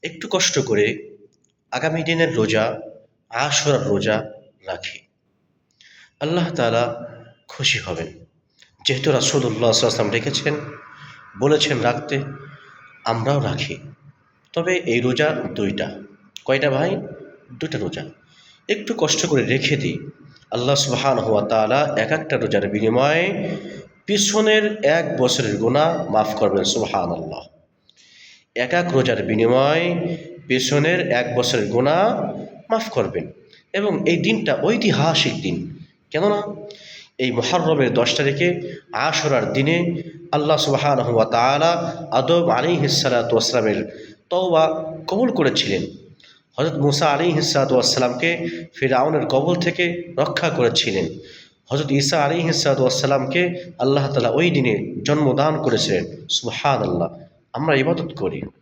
একটু কষ্ট করে আগামী দিনের রোজা আশুরার রোজা রাখি, আল্লাহ তাআলা খুশি হবেন। যেহেতু রাসূলুল্লাহ সাল্লাল্লাহু আলাইহি ওয়াসাল্লাম রেখেছেন, বলেছেন রাখতে, আমরাও রাখি। তবে এই রোজা দুইটা। কয়টা ভাই? দুটা রোজা। একটু কষ্ট করে রেখে দিই, আল্লাহ সুবহানাহু ওয়া তাআলা এক একটা রোজার বিনিময়ে পিছনের ১ বছরের গুনাহ মাফ করবেন। সুবহানাল্লাহ। এক এক রোজার বিনিময়ে পেছনের ১ বছরের গুনাহ মাফ করবেন। এবং এই দিনটা ঐতিহাসিক দিন। কেননা এই মুহররমের ১০ তারিখে আশুরার দিনে আল্লাহ সুবহানাহু ওয়া তাআলা আদম আলাইহিস সালাতু ওয়াস সালামের তওবা কবুল করেছিলেন। হযরত মূসা আলাইহিস সালাতু ওয়াস সালামকে ফিরআউনের কবল থেকে রক্ষা করেছিলেন। হযরত ঈসা আলাইহিস সালাতু ওয়াস সালামকে আল্লাহ তাআলা ওই দিনে জন্মদান করেছিলেন। সুবহানাল্লাহ। আমরা ইবাদত করি।